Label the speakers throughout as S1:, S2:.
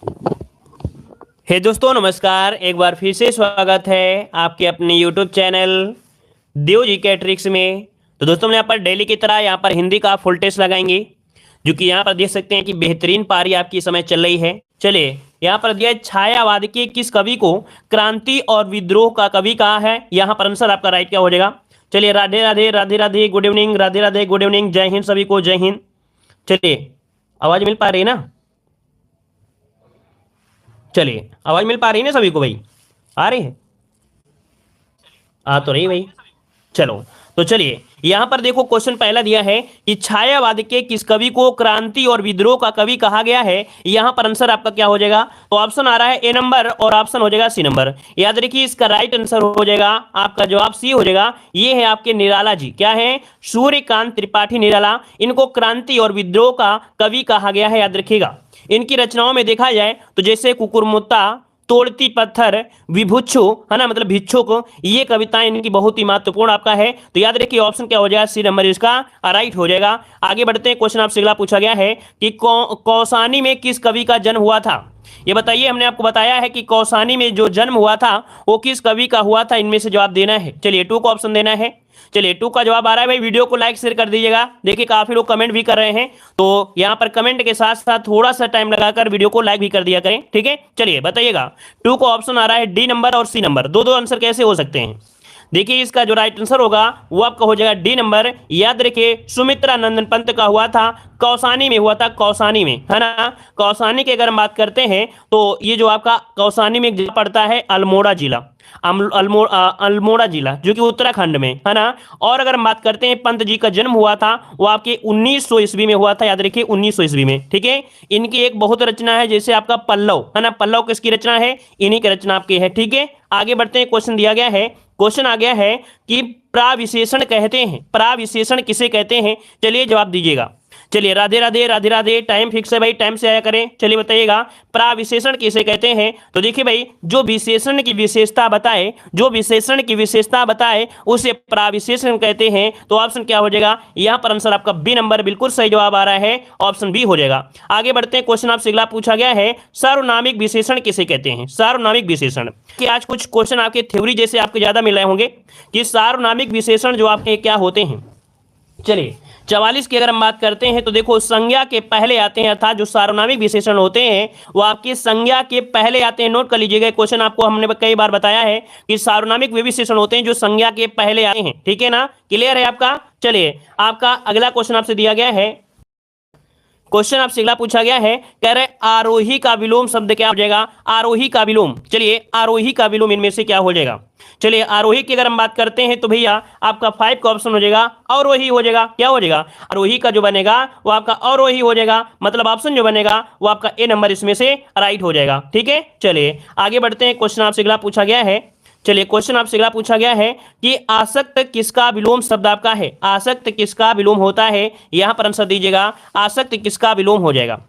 S1: हे दोस्तों नमस्कार। एक बार फिर से स्वागत है आपके अपने YouTube चैनल देव जी के ट्रिक्स में। तो दोस्तों हम यहाँ पर डेली की तरह यहाँ पर हिंदी का फुल टेस्ट लगाएंगे, जो कि यहाँ पर देख सकते हैं कि बेहतरीन पारी आपकी इस समय चल रही है। चलिए, यहाँ पर दिया है छायावाद के किस कवि को क्रांति और विद्रोह का कवि कहा है। यहाँ पर आंसर आपका राइट क्या हो जाएगा। चलिए, Radhe Radhe Radhe Radhe good evening, Radhe Radhe good evening, जय हिंद सभी को, जय हिंद। चलिए, आवाज मिल पा रही है ना? चलिए, आवाज मिल पा रही है ना सभी को भाई? आ रही है? आ तो रही भाई। चलो, तो चलिए यहां पर देखो क्वेश्चन पहला दिया है कि छायावाद के किस कवि को क्रांति और विद्रोह का कवि कहा गया है। यहां पर आंसर आपका क्या हो जाएगा। तो ऑप्शन आ रहा है ए नंबर और ऑप्शन हो जाएगा सी नंबर। याद रखिए, इसका राइट आंसर हो जाएगा आपका जवाब सी हो जाएगा। ये है आपके निराला जी। क्या है? सूर्यकांत त्रिपाठी निराला। इनको क्रांति और विद्रोह का कवि कहा गया है, याद रखिएगा। इनकी रचनाओं में देखा जाए तो जैसे कुकुरमुत्ता, तोड़ती पत्थर, विभुच्छु, है ना, मतलब भिक्षुक, ये कविताएं इनकी बहुत ही महत्वपूर्ण आपका है। तो याद रखिए ऑप्शन क्या हो जाएगा, सी नंबर इसका राइट हो जाएगा। आगे बढ़ते हैं, क्वेश्चन आपसे अगला पूछा गया है कि कौसानी में किस कवि का जन्म हुआ था। ये बताइए, हमने आपको बताया है कि कौसानी में जो जन्म हुआ था वो किस कवि का हुआ था। इनमें से जवाब देना है। चलिए, टू को ऑप्शन देना है। चलिए, टू का जवाब आ रहा है भाई। वीडियो को लाइक शेयर कर दीजिएगा। देखिए काफी लोग कमेंट भी कर रहे हैं, तो यहां पर कमेंट के साथ साथ थोड़ा सा टाइम लगाकर वीडियो को लाइक भी कर दिया करें, ठीक है। चलिए बताइएगा, टू को ऑप्शन आ रहा है डी नंबर और सी नंबर। दो दो आंसर कैसे हो सकते हैं? देखिए, इसका जो राइट आंसर होगा वो आपका हो जाएगा डी नंबर। याद रखिए, सुमित्रा नंदन पंत का हुआ था, कौसानी में हुआ था, कौसानी में, है ना। कौसानी की अगर हम बात करते हैं तो ये जो आपका कौसानी में जिला पड़ता है अल्मोड़ा जिला, अल्मोड़ा जिला, जो कि उत्तराखंड में, है ना। और अगर हम बात करते हैं पंत जी का जन्म हुआ था वो आपके 1900 ईस्वी में हुआ था। याद रखिए 1900 ईस्वी में, ठीक है। इनकी एक बहुत रचना है, जैसे आपका पल्लव, है ना। पल्लव किसकी रचना है? इन्हीं की रचना आपकी है, ठीक है। आगे बढ़ते हैं, क्वेश्चन दिया गया है, क्वेश्चन आ गया है कि प्राविशेषण कहते हैं, प्राविशेषण किसे कहते हैं। चलिए जवाब दीजिएगा। चलिए, राधे राधे राधे राधे, टाइम फिक्स है भाई, टाइम से आया करें। चलिए बताइएगा, प्राविशेषण किसे कहते हैं। तो देखिए भाई, जो विशेषण की विशेषता बताए, जो विशेषण की विशेषता बताए उसे प्राविशेषण कहते हैं। तो ऑप्शन क्या हो जाएगा, यहां पर आंसर आपका बी नंबर बिल्कुल सही जवाब आ रहा है, ऑप्शन बी हो जाएगा। आगे बढ़ते हैं, क्वेश्चन आपसे अगला पूछा गया है, सार्वनामिक विशेषण किसे कहते हैं। सार्वनामिक विशेषण कि आज कुछ क्वेश्चन आपके थ्योरी जैसे आपके ज्यादा मिल रहे होंगे कि सार्वनामिक विशेषण जो आपके क्या होते हैं। चलिए, 44 की अगर हम बात करते हैं तो देखो, संज्ञा के पहले आते हैं, अर्थात जो सार्वनामिक विशेषण होते हैं वो आपकी संज्ञा के पहले आते हैं। नोट कर लीजिएगा, क्वेश्चन आपको हमने कई बार बताया है कि सार्वनामिक वे विशेषण होते हैं जो संज्ञा के पहले आते हैं, ठीक है ना। क्लियर है आपका? चलिए, आपका अगला क्वेश्चन आपसे दिया गया है, क्वेश्चन आपसे अगला पूछा गया है, कह रहे आरोही का विलोम शब्द क्या हो जाएगा। आरोही का विलोम, चलिए आरोही का विलोम इनमें से क्या हो जाएगा। चलिए, आरोही की अगर हम बात करते हैं तो भैया आपका 5 का ऑप्शन हो जाएगा अवरोही हो जाएगा। क्या हो जाएगा? आरोही का जो बनेगा वो आपका अवरोही हो जाएगा, मतलब ऑप्शन जो बनेगा वो आपका ए नंबर इसमें से राइट हो जाएगा, ठीक है। चलिए आगे बढ़ते हैं, क्वेश्चन आपसे अगला पूछा गया है। चलिए, क्वेश्चन आपसे अगला पूछा गया है कि आसक्त किसका विलोम शब्द आपका है। आसक्त किसका विलोम होता है, यहां पर आंसर दीजिएगा। आसक्त किसका विलोम हो जाएगा।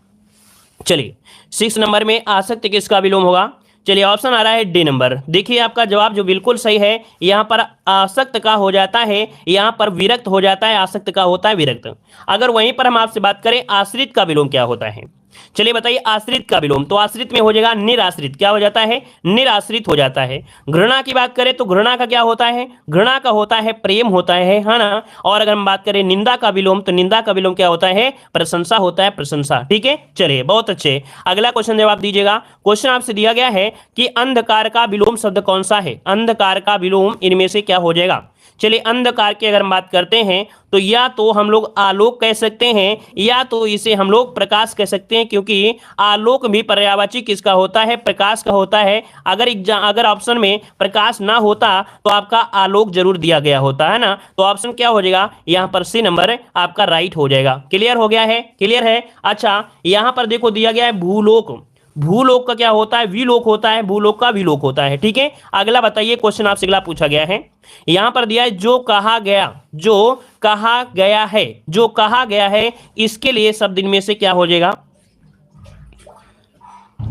S1: चलिए, 6 नंबर में आसक्त किसका विलोम होगा। चलिए, ऑप्शन आ रहा है डी नंबर। देखिए आपका जवाब जो बिल्कुल सही है, यहां पर आसक्त का हो जाता है, यहां पर विरक्त हो जाता है, आसक्त का होता है विरक्त। अगर वहीं पर हम आपसे बात करें आश्रित का विलोम क्या होता है। चलिए बताइए, आश्रित का विलोम, तो आश्रित में हो जाएगा निराश्रित। क्या हो जाता है? निराश्रित हो जाता है। घृणा की बात करें तो घृणा का क्या होता है? घृणा का होता है प्रेम होता है ना। और अगर हम बात करें निंदा का विलोम, तो निंदा का विलोम क्या होता है? प्रशंसा होता है, प्रशंसा, ठीक है। चलिए, बहुत अच्छे। अगला क्वेश्चन जवाब दीजिएगा। क्वेश्चन आपसे दिया गया है कि अंधकार का विलोम शब्द कौन सा है। अंधकार का विलोम इनमें से क्या हो जाएगा। चलिए, अंधकार की अगर हम बात करते हैं तो या तो हम लोग आलोक कह सकते हैं या तो इसे हम लोग प्रकाश कह सकते हैं, क्योंकि आलोक भी पर्यायवाची किसका होता है? प्रकाश का होता है। अगर ऑप्शन में प्रकाश ना होता तो आपका आलोक जरूर दिया गया होता है ना। तो ऑप्शन क्या हो जाएगा, यहां पर सी नंबर आपका राइट हो जाएगा। क्लियर हो गया है? क्लियर है। अच्छा, यहां पर देखो दिया गया है भूलोक। भूलोक का क्या होता है? विलोक होता है। भूलोक का विलोक होता है, ठीक है। अगला बताइए, क्वेश्चन आपसे अगला पूछा गया है, यहां पर दिया है जो कहा गया, जो कहा गया है, जो कहा गया है, इसके लिए शब्द इनमें से क्या हो जाएगा।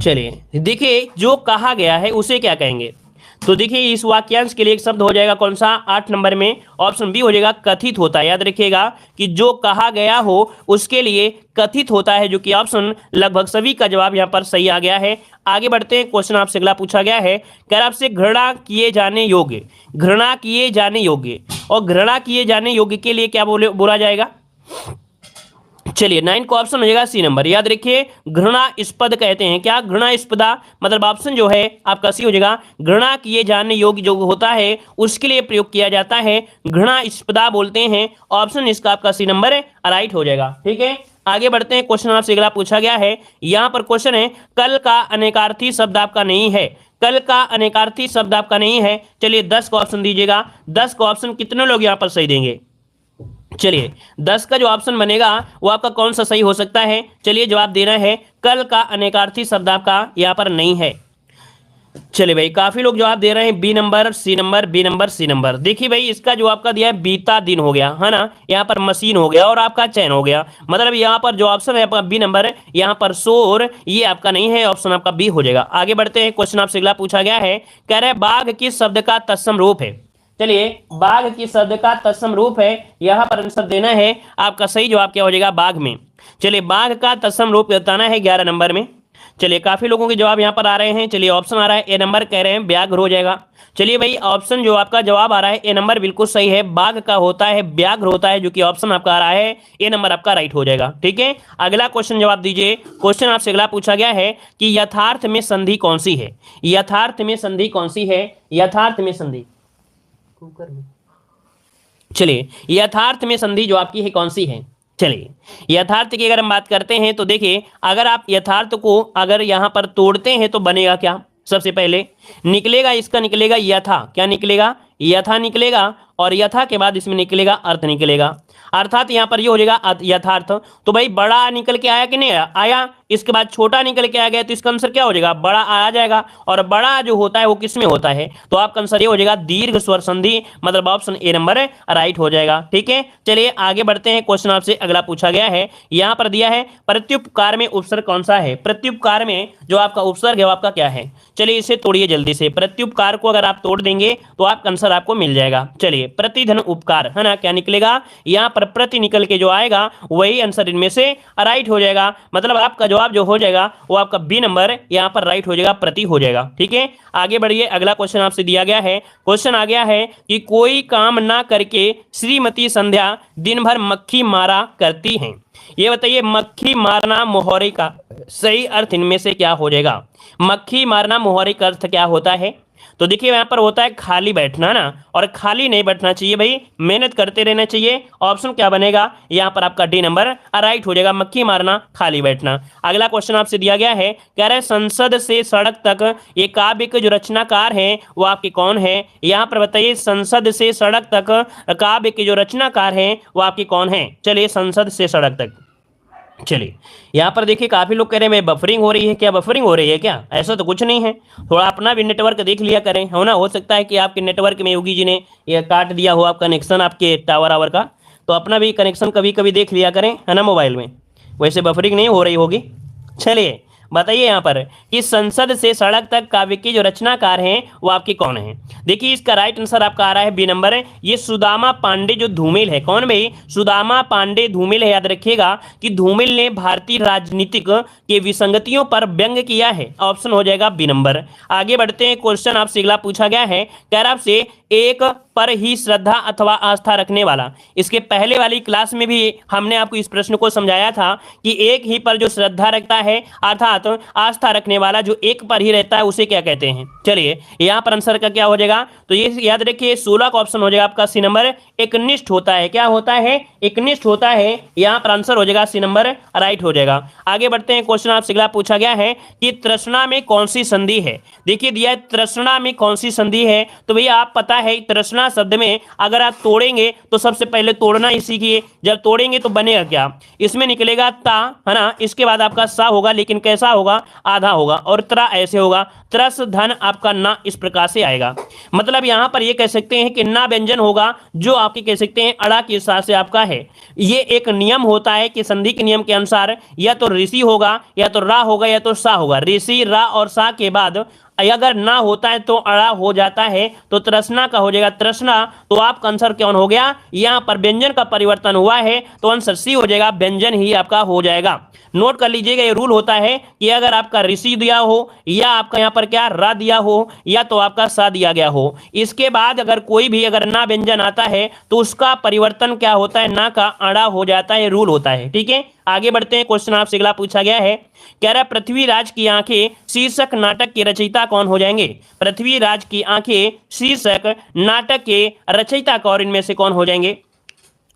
S1: चलिए देखिए, जो कहा गया है उसे क्या कहेंगे। तो देखिए इस वाक्यांश के लिए एक शब्द हो जाएगा कौन सा 8 नंबर में, ऑप्शन बी हो जाएगा कथित होता है। याद रखिएगा कि जो कहा गया हो उसके लिए कथित होता है, जो कि ऑप्शन लगभग सभी का जवाब यहाँ पर सही आ गया है। आगे बढ़ते हैं, क्वेश्चन आपसे अगला पूछा गया है, कह रहा आपसे घृणा किए जाने योग्य, घृणा किए जाने योग्य, और घृणा किए जाने योग्य के लिए क्या बोला जाएगा। चलिए 9 का ऑप्शन हो जाएगा सी नंबर। याद रखिए घृणास्पद कहते हैं क्या, घृणास्पदा, मतलब ऑप्शन जो है आपका सी हो जाएगा। घृणा किए जाने योग्य जो होता है उसके लिए प्रयोग किया जाता है, घृणास्पदा बोलते हैं। ऑप्शन इसका आपका सी नंबर राइट हो जाएगा। ठीक है, आगे बढ़ते हैं, क्वेश्चन आपसे अगला पूछा गया है। यहां पर क्वेश्चन है कल का अनेकार्थी शब्द आपका नहीं है, कल का अनेकार्थी शब्द आपका नहीं है। चलिए 10 का ऑप्शन दीजिएगा, 10 का ऑप्शन कितने लोग यहां पर सही देंगे। चलिए 10 का जो ऑप्शन बनेगा वो आपका कौन सा सही हो सकता है। चलिए जवाब देना है, कल का अनेकार्थी शब्द आपका यहाँ पर नहीं है। चलिए भाई काफी लोग जवाब दे रहे हैं B number, C number, B number, C number. देखिए भाई इसका जो आपका दिया है बीता दिन हो गया है ना, यहाँ पर मशीन हो गया और आपका चैन हो गया, मतलब यहाँ पर जो ऑप्शन है आपका बी नंबर, यहाँ पर शोर ये आपका नहीं है, ऑप्शन आपका बी हो जाएगा। आगे बढ़ते हैं, क्वेश्चन आपसे अगला पूछा गया है, कह रहे हैं बाघ किस शब्द का तत्सम रूप है। चलिए बाघ किस शब्द का तत्सम रूप है, यहां पर आंसर देना है। आपका सही जवाब क्या हो जाएगा, बाघ में। चलिए बाघ का तत्सम रूप बताना है 11 नंबर में। चलिए काफी लोगों के जवाब यहां पर आ रहे हैं। चलिए ऑप्शन आ रहा है ए नंबर, कह रहे हैं व्याघ्र हो जाएगा। चलिए भाई ऑप्शन जो आपका जवाब आ रहा है ए नंबर बिल्कुल सही है, बाघ का होता है व्याघ्र होता है, जो कि ऑप्शन आपका आ रहा है ए नंबर आपका राइट हो जाएगा। ठीक है, अगला क्वेश्चन जवाब दीजिए। क्वेश्चन आपसे अगला पूछा गया है कि यथार्थ में संधि कौन सी है, यथार्थ में संधि कौन सी है, यथार्थ में संधि। चलिए यथार्थ में संधि जो आपकी है कौन सी है। चलिए यथार्थ की अगर हम बात करते हैं तो देखिए अगर आप यथार्थ को अगर यहां पर तोड़ते हैं तो बनेगा क्या, सबसे पहले निकलेगा इसका, निकलेगा यथा, क्या निकलेगा, यथा निकलेगा, और यथा के बाद इसमें निकलेगा अर्थ निकलेगा, अर्थात यहां पर ये हो जाएगा यथार्थ। तो भाई बड़ा निकल के आया कि नहीं आया, इसके बाद छोटा निकल के आ गया, तो इसका आंसर क्या हो जाएगा, बड़ा आ जाएगा। और बड़ा जो होता है वो किस में होता है, तो आपका आंसर ये हो जाएगा दीर्घ स्वर संधि, मतलब ऑप्शन ए नंबर राइट हो जाएगा। ठीक है, चलिए आगे बढ़ते हैं, क्वेश्चन आपसे अगला पूछा गया है। यहां पर दिया है प्रत्युपकार में उपसर्ग कौन सा है, प्रत्युपकार में जो आपका उपसर्ग है वो आपका क्या है। चलिए इसे तोड़िए जल्दी से, प्रत्युपकार को अगर आप तोड़ देंगे तो आपका आंसर आपको मिल जाएगा। चलिए प्रतिधन उपकार है ना, क्या निकलेगा, यहां पर प्रति निकल के जो आएगा वही आंसर इनमें से राइट हो जाएगा, मतलब आपका जवाब जो हो जाएगा वो आपका बी नंबर यहां पर राइट हो जाएगा, प्रति हो जाएगा। ठीक है, आगे बढ़िए, अगला क्वेश्चन आपसे दिया गया है। क्वेश्चन आ गया है कि कोई काम ना करके श्रीमती संध्या दिन भर मक्खी मारा करती हैं। ये बताइए मक्खी मारना मोहरी का सही अर्थ इनमें से क्या हो जाएगा, मक्खी मारना मोहरी का अर्थ क्या होता है। तो देखिए यहाँ पर होता है खाली बैठना ना, और खाली नहीं बैठना चाहिए भाई, मेहनत करते रहना चाहिए। ऑप्शन क्या बनेगा, यहाँ पर आपका डी नंबर राइट हो जाएगा, मक्खी मारना खाली बैठना। अगला क्वेश्चन आपसे दिया गया है, कह रहे संसद से सड़क तक ये काव्य के जो रचनाकार हैं वो आपके कौन है। यहाँ पर बताइए संसद से सड़क तक काव्य के जो रचनाकार हैं वो आपके कौन है। चलिए संसद से सड़क तक, चलिए यहाँ पर देखिए काफी लोग कह रहे हैं बफरिंग हो रही है, क्या बफरिंग हो रही है क्या, ऐसा तो कुछ नहीं है, थोड़ा अपना भी नेटवर्क देख लिया करें, हो ना, हो सकता है कि आपके नेटवर्क में योगी जी ने ये काट दिया हो आप कनेक्शन आपके टावर आवर का, तो अपना भी कनेक्शन कभी कभी देख लिया करें, है ना, मोबाइल में, वैसे बफरिंग नहीं हो रही होगी। चलिए बताइए यहाँ पर कि संसद से सड़क तक काव्य के जो रचनाकार हैं वो आपके कौन हैं। देखिए इसका राइट आंसर आपका आ रहा है बी नंबर है, ये सुदामा पांडे जो धूमिल है, कौन भाई, सुदामा पांडे धूमिल है। याद रखिएगा कि धूमिल ने भारतीय राजनीतिक के विसंगतियों पर व्यंग किया है, ऑप्शन हो जाएगा बी नंबर। आगे बढ़ते हैं, क्वेश्चन आपसे अगला पूछा गया है, कह रहा आपसे एक पर ही श्रद्धा अथवा आस्था रखने वाला। इसके पहले वाली क्लास में भी हमने आपको इस प्रश्न को समझाया था कि एक ही पर जो श्रद्धा रखता है अर्थात आस्था रखने वाला जो एक पर ही रहता है उसे क्या कहते हैं। चलिए यहाँ पर आंसर का क्या हो जाएगा, तो ये याद रखिए 16 का ऑप्शन हो जाएगा आपका सी नंबर, एकनिष्ठ होता है, क्या होता है, एकनिष्ठ होता है। यहाँ पर आंसर हो जाएगा सी नंबर राइट हो जाएगा। आगे बढ़ते हैं, क्वेश्चन आपसे अगला पूछा गया है कि तृष्णा में कौन सी संधि है। देखिए दिया है तृष्णा में कौन सी संधि है, तो भैया आप पता है तृष्णा शब्द में अगर आप तोड़ेंगे तो सबसे पहले तोड़ना ही सीखिए, जब तोड़ेंगे तो बनेगा क्या, इसमें निकलेगा ता, है ना, इसके बाद आपका सा होगा, लेकिन कैसा होगा, आधा होगा, और त्रा ऐसे होगा, त्रस धन आपका ना इस प्रकार से आएगा। मतलब यहां पर ये कह सकते हैं कि ना व्यंजन होगा जो आपके कह सकते हैं अड़ा के साथ से आपका है। ये एक नियम होता है कि संधि के नियम के अनुसार या तो ऋषि होगा या तो रा होगा या तो सा होगा, ऋषि रा और सा के बाद अगर ना होता है तो अड़ा हो जाता है, तो तृष्णा का हो जाएगा तृष्णा। तो आपका आंसर कौन हो गया, यहाँ पर व्यंजन का परिवर्तन हुआ है, तो आंसर सी हो जाएगा, व्यंजन ही आपका हो जाएगा। नोट कर लीजिएगा, ये रूल होता है कि अगर आपका ऋषि दिया हो या आपका यहाँ पर क्या रा दिया हो या तो आपका सा दिया गया हो, इसके बाद अगर कोई भी अगर ना व्यंजन आता है तो उसका परिवर्तन क्या होता है, ना का अड़ा हो जाता है, रूल होता है। ठीक है, आगे बढ़ते हैं। क्वेश्चन आपसे अगला पूछा गया है, कह रहा है पृथ्वीराज की आंखें शीर्षक नाटक के रचयिता कौन हो जाएंगे। पृथ्वीराज की आंखें शीर्षक नाटक के रचयिता कौन इनमें से कौन हो जाएंगे।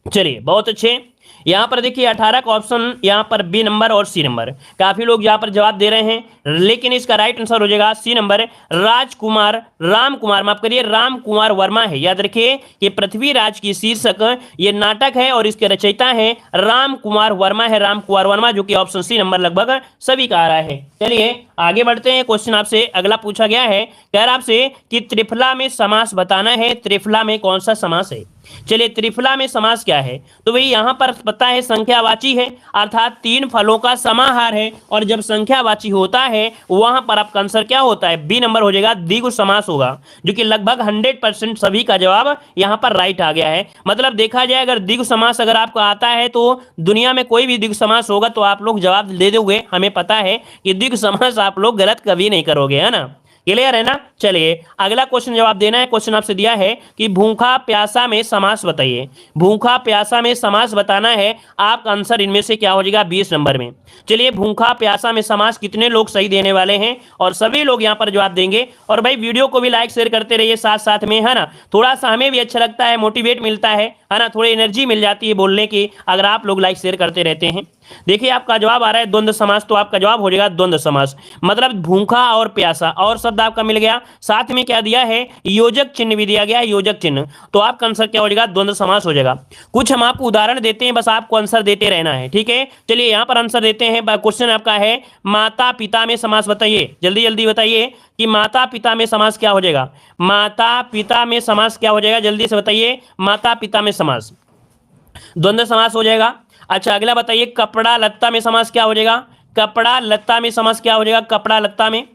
S1: चलिए बहुत अच्छे, यहां पर देखिए 18 का ऑप्शन यहां पर बी नंबर और सी नंबर, काफी लोग यहां पर जवाब दे रहे हैं, लेकिन इसका राइट आंसर हो जाएगा सी नंबर, राजकुमार राम कुमार, माफ करिए राम कुमार वर्मा है। याद रखिए कि पृथ्वीराज की शीर्षक ये नाटक है और इसके रचयिता है राम कुमार वर्मा है, राम कुमार वर्मा, जो कि ऑप्शन सी नंबर लगभग सभी का आ रहा है। चलिए आगे बढ़ते हैं। क्वेश्चन आपसे अगला पूछा गया है, कह रहा आपसे कि त्रिफला में समास बताना है, त्रिफला में कौन सा समास है। चलिए त्रिफला में समास क्या है, तो भाई यहां पर पता है संख्यावाची है, अर्थात तीन फलों का समाहार है, और जब संख्यावाची होता है वहां पर आपका आंसर क्या होता है, बी नंबर हो जाएगा, द्विगु समास होगा, जो कि लगभग 100% सभी का जवाब यहां पर राइट आ गया है। मतलब देखा जाए अगर द्विगु समास अगर आपको आता है तो दुनिया में कोई भी द्विगु समास होगा तो आप लोग जवाब दे दोगे, हमें पता है कि द्विगु समास आप लोग गलत कभी नहीं करोगे, है ना, क्लियर है ना। चलिए अगला क्वेश्चन जवाब देना है। क्वेश्चन आपसे दिया है कि भूखा प्यासा में समास बताइए, भूखा प्यासा में समास बताना है, आपका आंसर इनमें से क्या हो जाएगा 20 नंबर में। चलिए भूखा प्यासा में समास कितने लोग सही देने वाले हैं, और सभी लोग यहां पर जवाब देंगे। और भाई वीडियो को भी लाइक शेयर करते रहिए साथ साथ में, है ना, थोड़ा सा हमें भी अच्छा लगता है, मोटिवेट मिलता है ना, थोड़ी एनर्जी मिल जाती है बोलने की अगर आप लोग लाइक शेयर करते रहते हैं। देखिए आपका जवाब आ रहा है द्वंद्व समास, तो आपका जवाब हो जाएगा द्वंद्व समास, मतलब भूखा और प्यासा, और शब्द आपका मिल गया, साथ में क्या दिया है, योजक चिन्ह भी दिया गया है, योजक चिन्ह, तो आपका आंसर क्या हो जाएगा, द्वंद्व समास हो जाएगा। कुछ हम आपको उदाहरण देते हैं, बस आपको आंसर देते रहना है, ठीक है। चलिए यहां पर आंसर देते हैं। क्वेश्चन आपका है माता पिता में समास बताइए, जल्दी जल्दी बताइए कि माता पिता में समास क्या हो जाएगा, माता पिता में समास क्या हो जाएगा, जल्दी से बताइए, माता पिता में समास द्वंद्व समास हो जाएगा। अच्छा अगला बताइए, कपड़ा लत्ता में समास क्या हो जाएगा, कपड़ा लत्ता में समास क्या हो जाएगा, कपड़ा लत्ता में।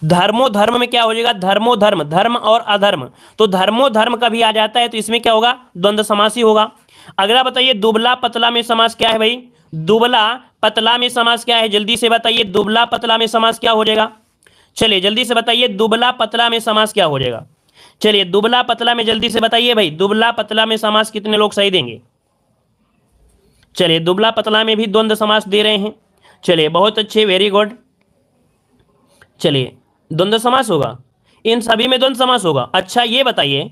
S1: धर्मो धर्म में क्या हो जाएगा, धर्मो धर्म, धर्म और अधर्म, तो धर्मो धर्म का भी आ जाता है, तो इसमें क्या होगा, द्वंद्व समास ही होगा। अगला बताइए, दुबला पतला में समास क्या है भाई, दुबला पतला में समास क्या है, जल्दी से बताइए, दुबला पतला में समास क्या हो जाएगा। चलिए जल्दी से बताइए, दुबला पतला में समास क्या हो जाएगा। चलिए दुबला पतला में जल्दी से बताइए भाई, दुबला पतला में समास कितने लोग सही देंगे। चलिए दुबला पतला में भी द्वंद्व समास दे रहे हैं, चलिए बहुत अच्छे, वेरी गुड। चलिए द्वंद्व समास होगा, इन सभी में द्वंद्व समास होगा। अच्छा ये बताइए,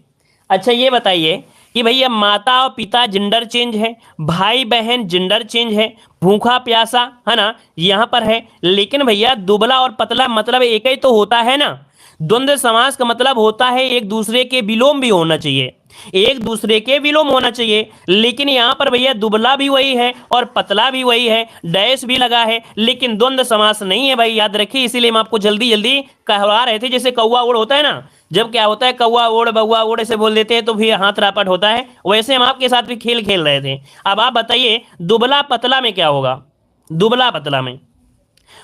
S1: अच्छा ये बताइए कि भैया माता और पिता जेंडर चेंज है, भाई बहन जेंडर चेंज है, भूखा प्यासा है ना यहां पर है, लेकिन भैया दुबला और पतला मतलब एक ही तो होता है ना। द्वंद्व समास का मतलब होता है एक दूसरे के विलोम भी होना चाहिए, एक दूसरे के विलोम होना चाहिए, लेकिन यहां पर भैया दुबला भी वही है और पतला भी वही है, डैश भी लगा है, लेकिन द्वंद्व समास नहीं है भाई, याद रखिए। इसीलिए हम आपको जल्दी जल्दी कहवा रहे थे, जैसे कौवा ओड़ होता है ना, जब क्या होता है कौवा ओड़ बउआ ओड़ ऐसे बोल देते हैं तो फिर हाथ रापट होता है, वैसे हम आपके साथ भी खेल खेल रहे थे। अब आप बताइए दुबला पतला में क्या होगा, दुबला पतला में,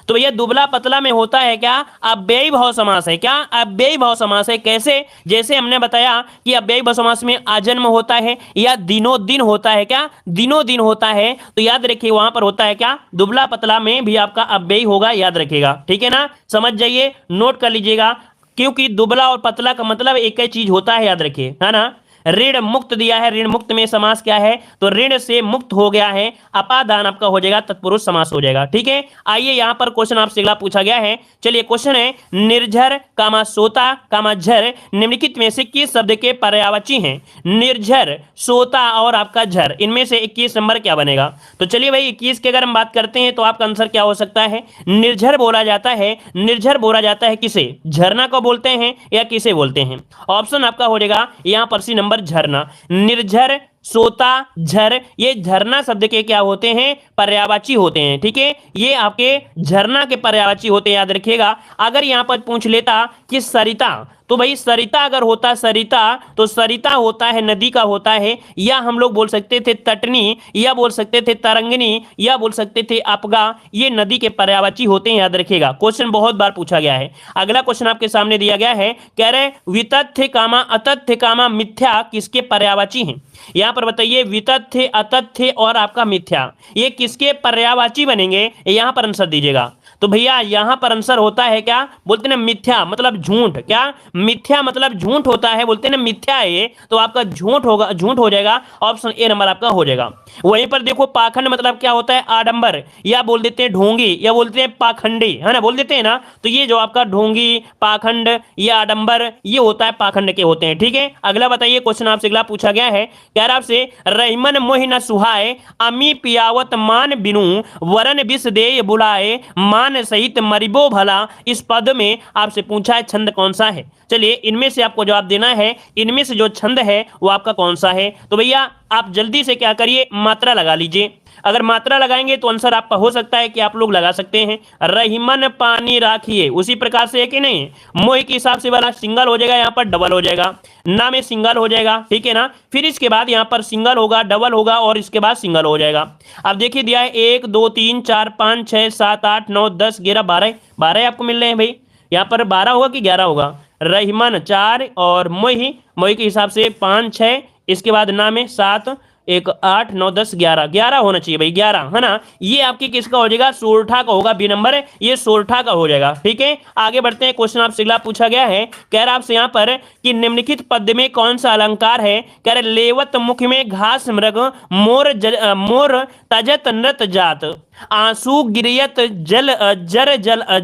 S1: तो भैया दुबला पतला में होता है क्या, अव्ययी भाव समास है, क्या अव्ययी भाव समास है। कैसे, जैसे हमने बताया कि अव्ययी भाव समास में आजन्म होता है या दिनों दिन होता है, क्या दिनों दिन होता है, तो याद रखिए वहां पर होता है क्या, दुबला पतला में भी आपका अव्ययी होगा, याद रखिएगा, ठीक है ना, समझ जाइए, नोट कर लीजिएगा, क्योंकि दुबला और पतला का मतलब एक ही चीज होता है, याद रखिए, है ना। ऋण मुक्त दिया है, ऋण मुक्त में समास क्या है, तो ऋण से मुक्त हो गया है, अपादान आपका हो जाएगा, तत्पुरुष समास हो जाएगा, ठीक है। आइए यहां पर क्वेश्चन आपसे अगला पूछा गया है। चलिए क्वेश्चन है, निर्झर कामा सोता कामा झर निम्नलिखित में से किस शब्द के पर्यायवाची हैं। निर्झर, सोता और आपका झर, इनमें से 21 नंबर क्या बनेगा। तो चलिए भाई 21 की अगर हम बात करते हैं तो आपका आंसर क्या हो सकता है, निर्झर बोला जाता है, निर्झर बोला जाता है किसे, झरना को बोलते हैं या किसे बोलते हैं। ऑप्शन आपका हो जाएगा यहां पर सी नंबर, झरना। निर्झर, सोता, झर, ये झरना शब्द के क्या होते हैं, पर्यायवाची होते हैं, ठीक है, ये आपके झरना के पर्यायवाची होते हैं, याद रखिएगा। अगर यहां पर पूछ लेता कि सरिता, तो भाई सरिता अगर होता सरिता, तो सरिता होता है नदी का होता है, या हम लोग बोल सकते थे तटनी, या बोल सकते थे तरंगिणी, या बोल सकते थे अपगा, ये नदी के पर्यायवाची होते हैं, याद रखिएगा। क्वेश्चन बहुत बार पूछा गया है। अगला क्वेश्चन आपके सामने दिया गया है, कह रहे वितथ्य कामा अतथ्य कामा मिथ्या किसके पर्यायवाची हैं। यहां पर बताइए वितथ्य, अतथ्य और आपका मिथ्या, ये किसके पर्यायवाची बनेंगे, यहां पर आंसर दीजिएगा। तो भैया यहां पर आंसर होता है क्या, बोलते ना मिथ्या मतलब झूठ, क्या मिथ्या मतलब झूठ होता है, बोलते ना मिथ्या है ये, तो आपका झूठ होगा, झूठ हो जाएगा, ऑप्शन ए नंबर आपका हो जाएगा। वहीं पर देखो पाखंड मतलब क्या होता है, आडंबर, या बोल देते हैं ढोंगी, या बोलते हैं पाखंडी, है ना, बोल देते हैं ना, तो ये जो आपका ढोंगी, पाखंड या आडंबर, ये होता है पाखंड के होते हैं। ठीक है, अगला बताइए क्वेश्चन आपसे अगला पूछा गया है, कह रहा आपसे रहीमन मोहि न सुहाए अमी पियावत मान बिनु वरन विष दे बुलाए मान सहित मरिबो भला, इस पद में आपसे पूछा है छंद कौन सा है। चलिए इनमें से आपको जवाब देना है, इनमें से जो छंद है वो आपका कौन सा है। तो भैया आप जल्दी से क्या करिए, मात्रा लगा लीजिए। अगर मात्रा लगाएंगे तो आंसर आपका हो सकता है कि आप लोग लगा सकते हैं, रहीमन पानी राखिए, उसी प्रकार से है कि नहीं, मोहि के हिसाब से वाला सिंगल हो जाएगा, यहाँ पर डबल हो जाएगा, ना में सिंगल हो जाएगा, ठीक है ना, फिर इसके बाद यहाँ पर सिंगल होगा, डबल होगा और इसके बाद सिंगल हो जाएगा। अब देखिए दिया है 1 2 3 4 5 6 7 8 9 10 11 12, 12 आपको मिल रहे हैं भाई। यहाँ पर 12 होगा कि 11 होगा, रहीमन 4 और मोहि, मोहि के हिसाब से 5 6, इसके बाद ना में 7 1 8 9 10 11, 11 होना चाहिए भाई, 11 है ना, ये आपकी किसका हो जाएगा, सोरठा का होगा, बी नंबर ये सोरठा का हो जाएगा। ठीक है, आगे बढ़ते हैं। क्वेश्चन आपसे अगला पूछा गया है, कह रहा आपसे यहाँ पर कि निम्नलिखित पद में कौन सा अलंकार है, कह रहे लेवत मुख में घास मृग मोर तजत नृत जात आंसू गिरियत जल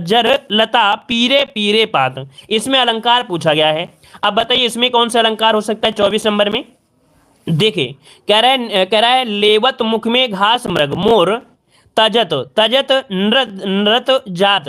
S1: जर लता पीरे पीरे पात, इसमें अलंकार पूछा गया है। अब बताइए इसमें कौन सा अलंकार हो सकता है 24 नंबर में। देखिए कह रहा है लेवत मुख में घास मृग मोर तजत तजत नृत जात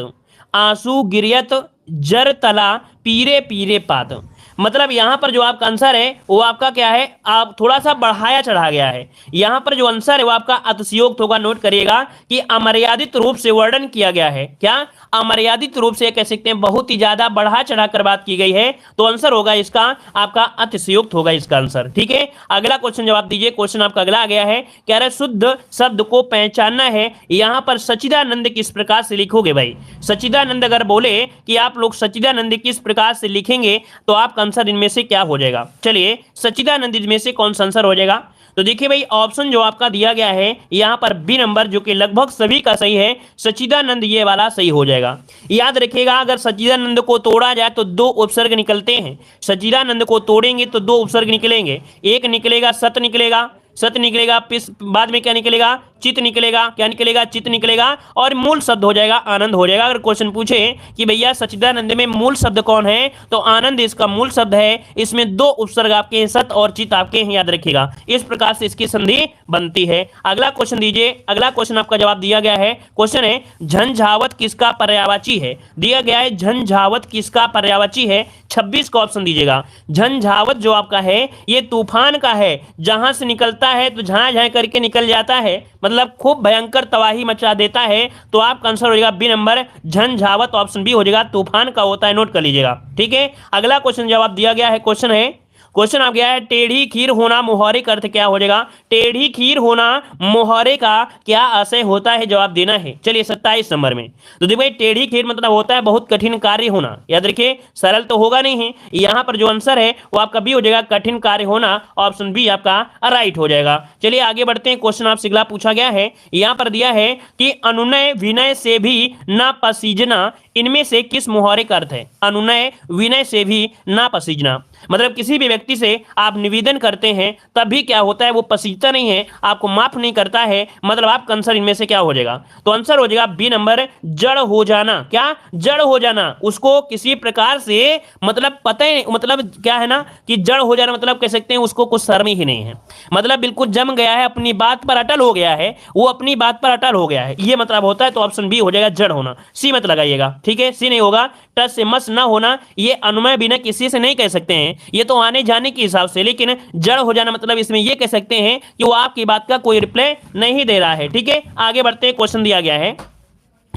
S1: आंसू गिरियत जर तला पीरे पीरे पात, मतलब यहां पर जो आपका आंसर है वो आपका क्या है, आप थोड़ा सा बढ़ाया चढ़ा गया है। यहां पर जो आंसर है वो आपका अतिशयोक्त होगा। नोट करिएगा कि अमर्यादित रूप से वर्णन किया गया है, क्या अमर्यादित रूप से कह सकते हैं, बहुत ही ज्यादा बढ़ा चढ़ा कर बात की गई है, तो आंसर होगा इसका आपका अतिशयोक्त होगा इसका आंसर। ठीक है, अगला क्वेश्चन जवाब दीजिए। क्वेश्चन आपका अगला आ गया है, कह रहे शुद्ध शब्द को पहचानना है, यहां पर सच्चिदानंद किस प्रकार से लिखोगे भाई। सच्चिदानंद अगर बोले कि आप लोग सच्चिदानंद किस प्रकार से लिखेंगे तो आपका आंसर इनमें से क्या हो जाएगा। चलिए सच्चिदानंद इनमें से कौन सा आंसर हो जाएगा, तो देखिए भाई ऑप्शन जो आपका दिया गया है यहां पर बी नंबर, जो कि लगभग सभी का सही है, सच्चिदानंद ये वाला सही हो जाएगा। याद रखिएगा अगर सच्चिदानंद को तोड़ा जाए तो 2 उपसर्ग निकलते हैं, सच्चिदानंद को तोड़ेंगे तो 2 उपसर्ग निकलेंगे, एक निकलेगा सत निकलेगा, सत निकलेगा, पिस बाद में क्या निकलेगा, चित निकलेगा, क्या निकलेगा, चित निकलेगा, और मूल शब्द हो जाएगा आनंद हो जाएगा। अगर क्वेश्चन पूछे कि भैया सच्चिदानंद में मूल शब्द कौन है, तो आनंद इसका मूल शब्द है, इसमें 2 उपसर्ग आपके हैं, सत और चित आपके हैं, याद रखिएगा। इस प्रकार से इसकी संधि बनती है। अगला क्वेश्चन दीजिए, अगला क्वेश्चन आपका जवाब दिया गया है। क्वेश्चन है झंझावत किसका पर्यायवाची है, दिया गया है झंझावत किसका पर्यायवाची है, 26 का ऑप्शन दीजिएगा। झंझावत जो आपका है ये तूफान का है, जहां से निकलता है तो झां झां करके निकल जाता है, मतलब खूब भयंकर तबाही मचा देता है, तो आपका आंसर हो जाएगा बी नंबर झंझावत, ऑप्शन बी हो जाएगा, तूफान का होता है, नोट कर लीजिएगा। ठीक है, अगला क्वेश्चन जवाब दिया गया है। क्वेश्चन है, क्वेश्चन आ गया है टेढ़ी खीर होना मुहावरे का अर्थ क्या हो जाएगा, टेढ़ी खीर होना मुहावरे का क्या आशय होता है, जवाब देना है। चलिए 27 नंबर में, तो देखो भाई टेढ़ी खीर मतलब होता है बहुत कठिन कार्य होना, याद रखिए सरल तो होगा नहीं है, यहाँ पर जो आंसर है वो आपका बी हो जाएगा, कठिन कार्य होना, ऑप्शन बी आपका राइट हो जाएगा। चलिए आगे बढ़ते हैं। क्वेश्चन आपसे अगला पूछा गया है, यहाँ पर दिया है कि अनुनय विनय से भी ना पसीजना, इनमें से किस मुहावरे का अर्थ है। अनुनय विनय से भी ना पसीजना, मतलब किसी भी व्यक्ति से आप निवेदन करते हैं तभी क्या होता है, वो पसीजता नहीं है, आपको माफ नहीं करता है, मतलब आपका आंसर इनमें से क्या हो जाएगा, तो आंसर हो जाएगा बी नंबर जड़ हो जाना। क्या जड़ हो जाना, उसको किसी प्रकार से मतलब पता ही, मतलब क्या है ना कि जड़ हो जाना मतलब कह सकते हैं उसको कुछ शर्म ही नहीं है, मतलब बिल्कुल जम गया है, अपनी बात पर अटल हो गया है, वो अपनी बात पर अटल हो गया है, ये मतलब होता है। तो ऑप्शन बी हो जाएगा जड़ होना, सी मत लगाइएगा, ठीक है, सी नहीं होगा। टच से मस ना होना, ये अनुमय बिना किसी से नहीं कह सकते हैं, ये तो आने जाने के हिसाब से, लेकिन जड़ हो जाना मतलब इसमें ये कह सकते हैं कि वो आपकी बात का कोई रिप्लाई नहीं दे रहा है। ठीक है, आगे बढ़ते हैं। क्वेश्चन दिया गया है,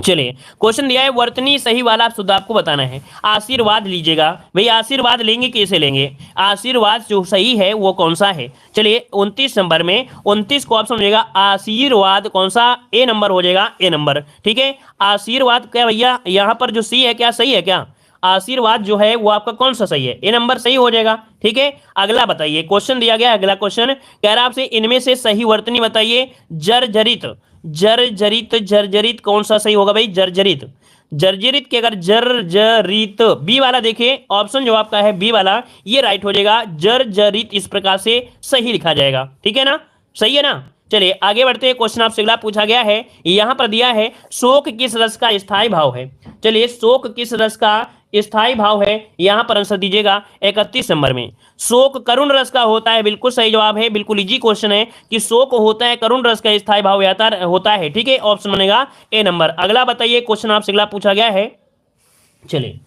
S1: चलिए क्वेश्चन दिया है वर्तनी सही वाला शुद्ध आपको बताना है। आशीर्वाद लीजिएगा भाई, आशीर्वाद लेंगे कैसे लेंगे, आशीर्वाद जो सही है वो कौन सा है। चलिए 29 नंबर में 29 को ऑप्शन हो जाएगा आशीर्वाद, कौन सा, ए नंबर हो जाएगा, ए नंबर। ठीक है, आशीर्वाद क्या भैया, यहाँ पर जो सी है क्या सही है क्या, आशीर्वाद जो है वो आपका कौन सा सही है, ए नंबर सही हो जाएगा। ठीक है, अगला बताइए, क्वेश्चन दिया गया अगला क्वेश्चन कह रहा है आपसे इनमें से सही वर्तनी बताइए। जर्जरित, जर्जरित, जर्जरित कौन सा सही होगा भाई, जर्जरित, जर्जरित के अगर जर्जरित बी वाला देखिए, ऑप्शन जो आपका है बी वाला ये राइट हो जाएगा, जर्जरित इस प्रकार से सही लिखा जाएगा। ठीक है ना, सही है ना। चलिए आगे बढ़ते हैं, क्वेश्चन आपसे अगला पूछा गया है, यहां पर दिया है शोक किस रस का स्थायी भाव है। चलिए शोक किस रस का स्थायी भाव है, यहां पर आंसर दीजिएगा 31 नंबर में। शोक करुण रस का होता है, बिल्कुल सही जवाब है, बिल्कुल इजी क्वेश्चन है कि शोक होता है करुण रस का स्थायी भाव होता है। ठीक है, ऑप्शन बनेगा ए नंबर। अगला बताइए, क्वेश्चन आपसे अगला पूछा गया है। चलिए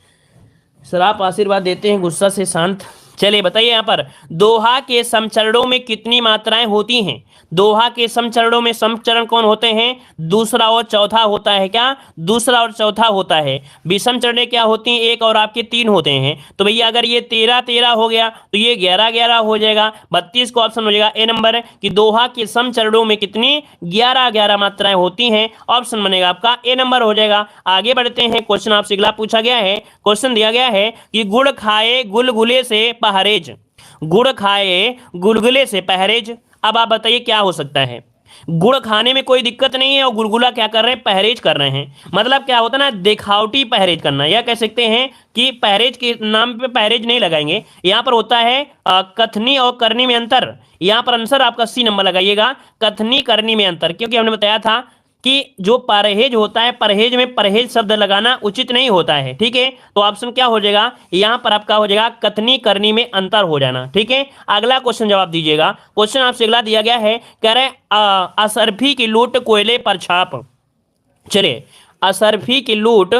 S1: सर आप आशीर्वाद देते हैं गुस्सा से शांत। चलिए बताइए यहाँ पर दोहा के समचरणों में कितनी मात्राएं होती हैं। दोहा के समचरणों में समचरण कौन होते हैं, दूसरा और चौथा होता है क्या, दूसरा और चौथा होता है। विषम चरणें क्या होती हैं, एक और आपके तीन होते हैं। तो भैया अगर ये 13 13 हो गया तो ये 11 11 हो जाएगा। 32 को ऑप्शन हो जाएगा ए नंबर कि दोहा के समचरणों में कितनी 11 11 मात्राएं होती हैं, ऑप्शन बनेगा आपका ए नंबर हो जाएगा। आगे बढ़ते हैं, क्वेश्चन आपसे अगला पूछा गया है, क्वेश्चन दिया गया है कि गुड़ खाए गुलगुले से परहेज, गुड़ खाए गुलगुले से परहेज। अब आप बताइए क्या हो सकता है, गुड़ खाने में कोई दिक्कत नहीं है और गुलगुला क्या कर रहे हैं, परहेज कर रहे हैं। मतलब क्या होता है ना, दिखावटी परहेज करना, या कह सकते हैं कि परहेज के नाम पे परहेज नहीं लगाएंगे। यहां पर होता है कथनी और करनी में अंतर। यहां पर आंसर आपका सी नंबर लगाइएगा, कथनी करनी में अंतर, क्योंकि हमने बताया था कि जो परहेज होता है, परहेज में परहेज शब्द लगाना उचित नहीं होता है। ठीक है, तो ऑप्शन क्या हो जाएगा, यहां पर आपका हो जाएगा कथनी करनी में अंतर हो जाना। ठीक है, अगला क्वेश्चन जवाब दीजिएगा। क्वेश्चन आपसे अगला दिया गया है, कह रहे असरफी की लूट कोयले पर छाप। चलिए असरफी की लूट,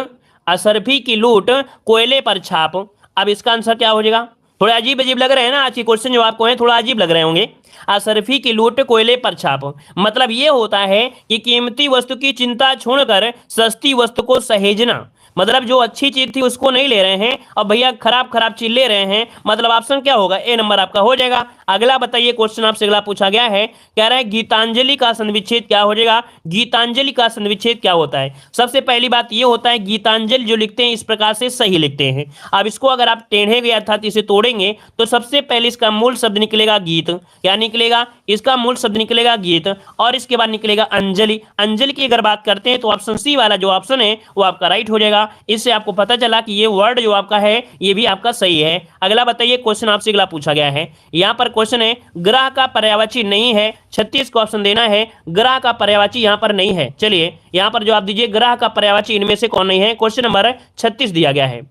S1: असरफी की लूट कोयले पर छाप। अब इसका आंसर क्या हो जाएगा, थोड़े अजीब अजीब लग रहे हैं ना आज के क्वेश्चन जो आपको हैं, थोड़ा अजीब लग रहे होंगे। असरफी की लूट कोयले पर छाप, मतलब ये होता है कि कीमती वस्तु की चिंता छोड़कर सस्ती वस्तु को सहेजना। मतलब जो अच्छी चीज थी उसको नहीं ले रहे हैं और भैया खराब खराब चीज ले रहे हैं। मतलब ऑप्शन क्या होगा, ए नंबर आपका हो जाएगा। अगला बताइए, क्वेश्चन आपसे अगला पूछा गया है, कह रहा है गीतांजलि का संविच्छेद क्या हो जाएगा। गीतांजलि का संविच्छेद क्या होता है। सबसे पहली बात ये होता है गीतांजलि जो लिखते हैं इस प्रकार से सही लिखते हैं। अब इसको अगर आप टेढ़ेंगे अर्थात इसे तोड़ेंगे तो सबसे पहले इसका मूल शब्द निकलेगा गीत। क्या निकलेगा, इसका मूल शब्द निकलेगा गीत, और इसके बाद निकलेगा अंजलि। अंजलि की अगर बात करते हैं तो ऑप्शन सी वाला जो ऑप्शन है वो आपका राइट हो जाएगा। इससे आपको पता चला कि ये वर्ड जो आपका है ये भी आपका सही है। अगला बताइए, क्वेश्चन आपसे अगला पूछा गया है, यहां पर क्वेश्चन है ग्रह का पर्यायवाची नहीं है। 36 को ऑप्शन देना है, ग्रह का पर्यायवाची यहां पर नहीं है। चलिए यहां पर जवाब दीजिए, ग्रह का पर्यायवाची इनमें से कौन नहीं है। क्वेश्चन नंबर 36 दिया गया है।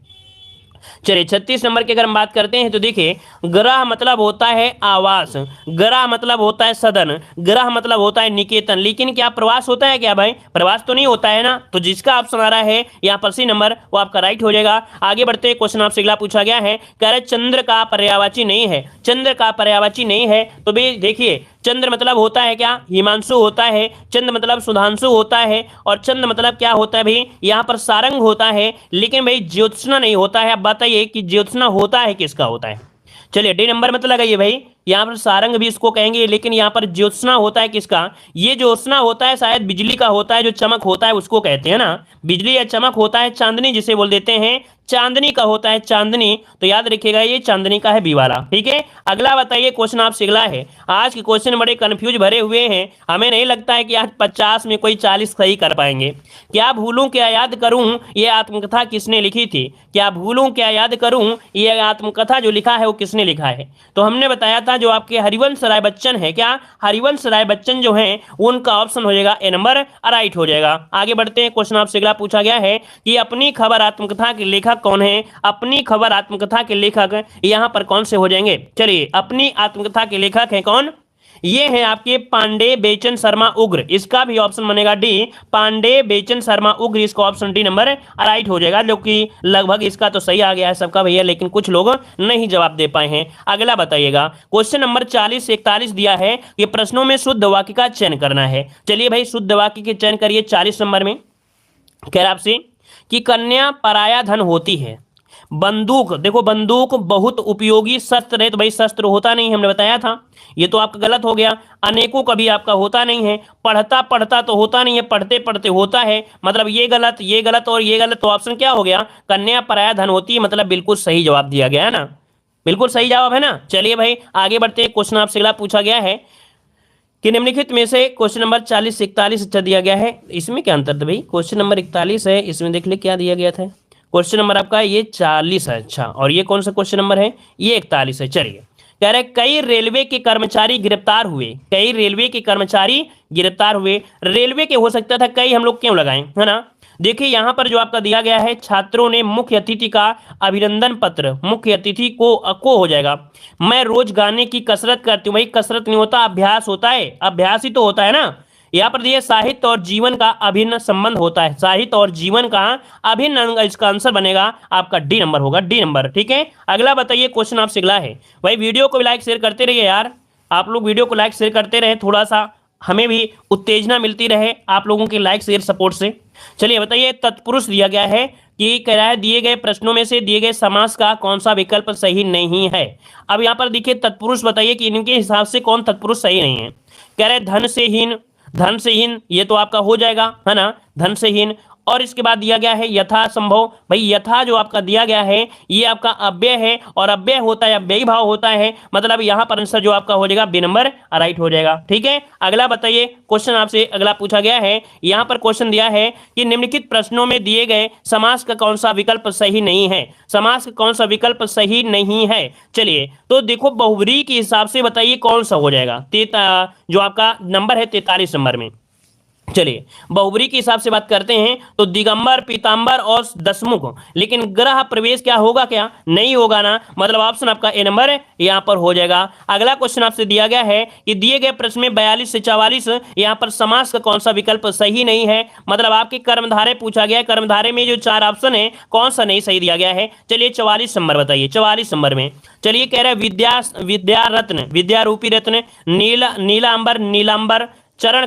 S1: चलिए 36 नंबर की अगर हम बात करते हैं तो देखिए ग्रह मतलब होता है आवास, ग्रह मतलब होता है सदन, ग्रह मतलब होता है निकेतन। लेकिन क्या प्रवास होता है क्या भाई, प्रवास तो नहीं होता है ना। तो जिसका ऑप्शन आ रहा है यहाँ पर सी नंबर वो आपका राइट हो जाएगा। आगे बढ़ते हैं, क्वेश्चन आपसे अगला पूछा गया है, कह रहे चंद्र का पर्यायवाची नहीं है। चंद्र का पर्यायवाची नहीं है तो भाई देखिए चंद्र मतलब होता है क्या, हिमांशु होता है। चंद्र मतलब सुधांशु होता है, और चंद्र मतलब क्या होता है भाई, यहाँ पर सारंग होता है। लेकिन भाई ज्योत्सना नहीं होता है। अब बताइए कि ज्योत्सना होता है किसका होता है। चलिए डी नंबर मत लगाइए भाई, यहाँ पर सारंग भी इसको कहेंगे, लेकिन यहाँ पर ज्योत्सना होता है किसका, ये ज्योत्सना होता है शायद बिजली का होता है, जो चमक होता है उसको कहते हैं ना। बिजली या चमक होता है, चांदनी जिसे बोल देते हैं, चांदनी का होता है चांदनी। तो याद रखिएगा ये चांदनी का है बी वाला। ठीक है, अगला बताइए, क्वेश्चन आपसे अगला है। आज के क्वेश्चन बड़े कंफ्यूज भरे हुए हैं, हमें नहीं लगता है कि आज 50 में कोई 40 सही कर पाएंगे। क्या भूलूं क्या याद करूं ये आत्मकथा किसने लिखी थी। क्या भूलूं क्या याद करूं ये आत्मकथा जो लिखा है वो किसने लिखा है। तो हमने बताया था जो आपके हरिवंश राय बच्चन है, क्या हरिवंश राय बच्चन जो है उनका ऑप्शन हो जाएगा ए नंबर राइट हो जाएगा। आगे बढ़ते हैं, क्वेश्चन आपसे अगला पूछा गया है कि अपनी खबर आत्मकथा के लेखक कौन है। अपनी खबर आत्मकथा के लेखक यहां पर कौन से हो जाएंगे। चलिए अपनी आत्मकथा के लेखक हैं कौन, ये है आपके पांडे बेचन शर्मा उग्र। इसका भी ऑप्शन बनेगा डी, पांडे बेचन शर्मा उग्र। इसका ऑप्शन डी नंबर राइट हो जाएगा, जो कि लगभग इसका तो सही आ गया है सबका भैया, लेकिन कुछ लोग नहीं जवाब दे पाए हैं। अगला बताइएगा, क्वेश्चन नंबर 40 से 41 दिया है कि प्रश्नों में शुद्ध वाक्य का चयन करना है। चलिए भाई शुद्ध वाक्य के चयन करिए 40 नंबर में। कह रहा आपसे कि कन्या पराया धन होती है। बंदूक, देखो बंदूक बहुत उपयोगी शस्त्र है, तो भाई शस्त्र होता नहीं है, हमने बताया था, ये तो आपका गलत हो गया। अनेकों कभी आपका होता नहीं है। पढ़ता पढ़ता तो होता नहीं है, पढ़ते पढ़ते होता है, मतलब ये गलत, ये गलत और ये गलत, तो ऑप्शन क्या हो गया, कन्या पराया धन होती है, मतलब बिल्कुल सही जवाब दिया गया है ना, बिल्कुल सही जवाब है ना। चलिए भाई आगे बढ़ते हैं, क्वेश्चन आपसे अगला पूछा गया है कि निम्नलिखित में से क्वेश्चन नंबर 40 से 41 अच्छा दिया गया है, इसमें क्या अंतर था भाई, क्वेश्चन नंबर 41 है, इसमें देख ले क्या दिया गया था, क्वेश्चन नंबर आपका ये 40 है, अच्छा, और ये कौन सा क्वेश्चन नंबर है, ये 41 है। चलिए कह रहे कई रेलवे के कर्मचारी गिरफ्तार हुए, कई रेलवे के कर्मचारी गिरफ्तार हुए, रेलवे के हो सकता था, कई हम लोग क्यों लगाएं, है ना। देखिए यहां पर जो आपका दिया गया है, छात्रों ने मुख्य अतिथि का अभिनंदन पत्र, मुख्य अतिथि को हो जाएगा, मैं रोज गाने की कसरत करती हूँ, भाई कसरत नहीं होता, अभ्यास होता है, अभ्यास ही तो होता है ना। यहाँ पर दिए साहित्य और जीवन का अभिन्न संबंध होता है, साहित्य और जीवन का अभिन्न अंग, इसका आंसर बनेगा आपका डी नंबर होगा, डी नंबर, ठीक है। अगला बताइए क्वेश्चन आपसे अगला है, भाई वीडियो को भी लाइक शेयर करते रहिए यार, आप लोग वीडियो को लाइक शेयर करते रहे, थोड़ा सा हमें भी उत्तेजना मिलती रहे आप लोगों के लाइक शेयर सपोर्ट से। चलिए बताइए, तत्पुरुष दिया गया है कि कह रहा है दिए गए प्रश्नों में से दिए गए समास का कौन सा विकल्प सही नहीं है। अब यहाँ पर देखिए तत्पुरुष बताइए कि इनके हिसाब से कौन तत्पुरुष सही नहीं है। कह रहे धन से हीन, धन से हीन ये तो आपका हो जाएगा, है ना, धन से हीन। और इसके बाद दिया गया है यथा संभव, भाई यथा जो आपका दिया गया है ये आपका अव्यय है, और अव्यय होता है, अव्ययी भाव होता है, मतलब यहाँ पर आंसर जो आपका हो जाएगा बी नंबर राइट हो जाएगा, ठीक है। अगला बताइए क्वेश्चन आपसे अगला पूछा गया है, यहाँ पर क्वेश्चन दिया है कि निम्नलिखित प्रश्नों में दिए गए समास का कौन सा विकल्प सही नहीं है, समास का कौन सा विकल्प सही नहीं है। चलिए तो देखो बहुव्रीहि के हिसाब से बताइए कौन सा हो जाएगा, जो आपका नंबर है 43 नंबर में। चलिए बहुब्री के हिसाब से बात करते हैं तो दिगंबर, पीतांबर और दशमुख, लेकिन ग्रह प्रवेश क्या होगा, क्या नहीं होगा ना, मतलब ऑप्शन आपका ए नंबर यहां पर हो जाएगा। अगला क्वेश्चन आपसे दिया गया है कि दिए गए प्रश्न में 42 से 44 यहां पर समास का कौन सा विकल्प सही नहीं है, मतलब आपके कर्मधारय पूछा गया है, कर्मधारय में जो 4 ऑप्शन है कौन सा नहीं सही दिया गया है। चलिए 44 नंबर बताइए, 44 नंबर में चलिए कह रहे हैं विद्या रत्न, विद्या रूपी रत्न, नीलांबर, नीलांबर, चरण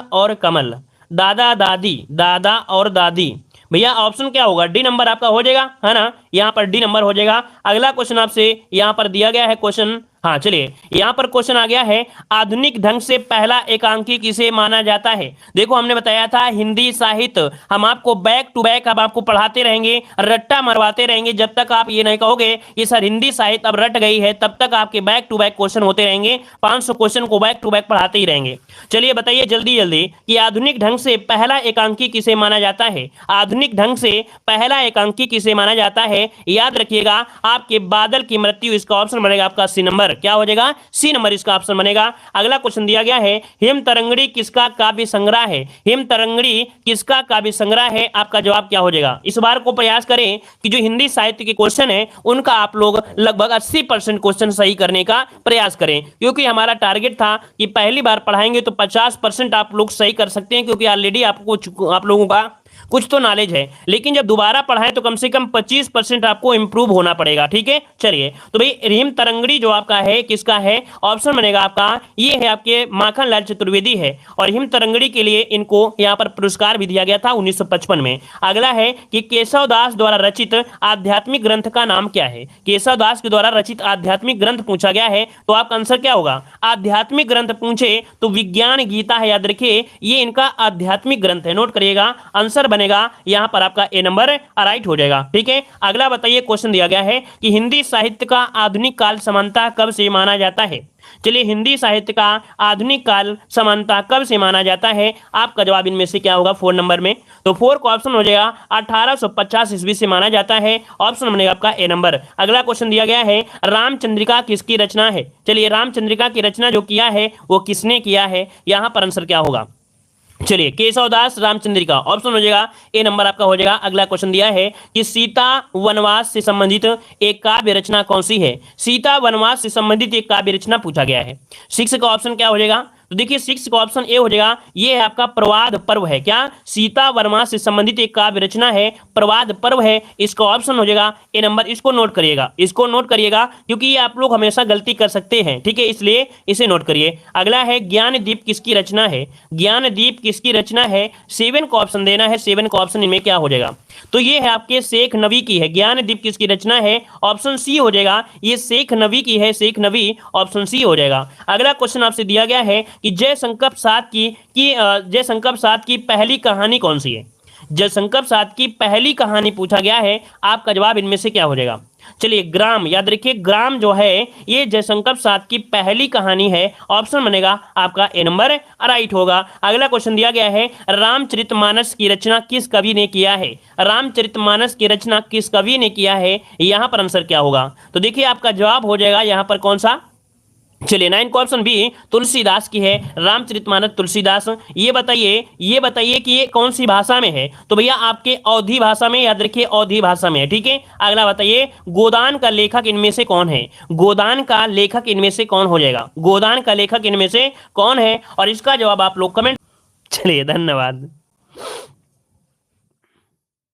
S1: और कमल, दादा दादी, दादा और दादी, भैया ऑप्शन क्या होगा, डी नंबर आपका हो जाएगा, है ना, यहाँ पर डी नंबर हो जाएगा। अगला क्वेश्चन आपसे यहाँ पर दिया गया है क्वेश्चन, हाँ चलिए यहाँ पर क्वेश्चन आ गया है, आधुनिक ढंग से पहला एकांकी किसे माना जाता है। देखो हमने बताया था हिंदी साहित्य हम आपको बैक टू बैक अब आपको पढ़ाते रहेंगे, रट्टा मरवाते रहेंगे, जब तक आप ये नहीं कहोगे कि सर हिंदी साहित्य अब रट गई है, तब तक आपके बैक टू बैक क्वेश्चन होते रहेंगे, 500 क्वेश्चन को बैक टू बैक पढ़ाते ही रहेंगे। चलिए बताइए जल्दी जल्दी कि आधुनिक ढंग से पहला एकांकी किसे माना जाता है, आधुनिक ढंग से पहला एकांकी किसे माना जाता है। याद रखिएगा आपके बादल की मृत्यु, इसका ऑप्शन बनेगा आपका सी नंबर, क्या हो जाएगा, सी नंबर इसका ऑप्शन बनेगा। अगला क्वेश्चन दिया गया है हिम तरंगड़ी किसका काव्य संग्रह है, हिम तरंगड़ी किसका काव्य संग्रह है, आपका जवाब क्या हो जाएगा। इस बार को प्रयास करें कि जो हिंदी साहित्य के क्वेश्चन है उनका आप लोग लगभग 80% क्वेश्चन सही करने का प्रयास करें, क्योंकि हमारा टारगेट था कि पहली बार पढ़ाएंगे तो 50% आप लोग सही कर सकते हैं, क्योंकि ऑलरेडी आपको आप लोगों का कुछ तो नॉलेज है, लेकिन जब दोबारा पढ़ाएं तो कम से कम 25% आपको इंप्रूव होना पड़ेगा, ठीक है। चलिए तो भाई हिम तरंगड़ी जो आपका है किसका है, ऑप्शन बनेगा आपका ये है आपके माखनलाल चतुर्वेदी है, और हिम तरंगड़ी के लिए इनको यहाँ पर पुरस्कार भी दिया गया था 1955 में। अगला है कि केशव दास द्वारा रचित आध्यात्मिक ग्रंथ का नाम क्या है, केशव दास के द्वारा रचित आध्यात्मिक ग्रंथ पूछा गया है, तो आपका आंसर क्या होगा, आध्यात्मिक ग्रंथ पूछे तो विज्ञान गीता है, याद रखिए ये इनका आध्यात्मिक ग्रंथ है, नोट करिएगा, आंसर बनेगा यहां पर आपका ए नंबर राइट हो जाएगा, ठीक है। अगला बताइए क्वेश्चन दिया गया है कि हिंदी साहित्य का आधुनिक काल समानता कब से माना जाता है। चलिए हिंदी साहित्य का आधुनिक काल समानता कब से माना जाता है, आपका जवाब इनमें से क्या होगा 4 नंबर में, तो 4 का ऑप्शन हो जाएगा 1850 ईस्वी से माना जाता है, ऑप्शन बनेगा आपका ए नंबर। अगला क्वेश्चन दिया गया है रामचंद्रिका किसकी रचना है, चलिए रामचंद्रिका की रचना जो किया है वो किसने किया है, यहां पर आंसर क्या होगा, चलिए केशवदास रामचंद्रिका, ऑप्शन हो जाएगा ए नंबर आपका हो जाएगा। अगला क्वेश्चन दिया है कि सीता वनवास से संबंधित एक काव्य रचना कौन सी है, सीता वनवास से संबंधित एक काव्य रचना पूछा गया है, 6 का ऑप्शन क्या हो जाएगा, तो देखिए 6 का ऑप्शन ए हो जाएगा, ये है आपका प्रवाद पर्व है। क्या? सीता वर्मा से संबंधित एक काव्य रचना है, प्रवाद पर्व है, इसका ऑप्शन हो जाएगा ए नंबर। इसको नोट करिएगा, इसको नोट करिएगा, क्योंकि ये आप लोग हमेशा गलती कर सकते हैं, ठीक है, इसलिए इसे नोट करिए। अगला है ज्ञानदीप किसकी रचना है? ज्ञानदीप किसकी रचना है? 7 का ऑप्शन देना है, 7 का ऑप्शन इनमें क्या हो जाएगा? तो ये है आपके शेख नबी की है। ज्ञानदीप किसकी रचना है? ऑप्शन सी हो जाएगा, ये शेख नबी की है, शेख नबी, ऑप्शन सी हो जाएगा। अगला क्वेश्चन आपसे दिया गया है कि जयशंकर प्रसाद जयशंकर प्रसाद की पहली कहानी कौन सी है? जयशंकर प्रसाद की पहली कहानी पूछा गया है, आपका जवाब इनमें से क्या हो जाएगा? चलिए ग्राम, याद रखिए ग्राम जो है ये जयशंकर प्रसाद की पहली कहानी है, ऑप्शन बनेगा आपका ए नंबर राइट होगा। अगला क्वेश्चन दिया गया है रामचरितमानस की रचना किस कवि ने किया है? रामचरितमानस की रचना किस कवि ने किया है? यहां पर आंसर क्या होगा? तो देखिए आपका जवाब हो जाएगा यहां पर कौन सा? चलिए 9 का ऑप्शन बी तुलसीदास की है, रामचरितमानस तुलसीदास। ये बताइए कि ये कौन सी भाषा में है? तो भैया आपके अवधी भाषा में, याद रखिए अवधी भाषा में है, ठीक है। अगला बताइए गोदान का लेखक इनमें से कौन है? गोदान का लेखक इनमें से कौन हो जाएगा? गोदान का लेखक इनमें से कौन है? और इसका जवाब आप लोग कमेंट। चलिए धन्यवाद।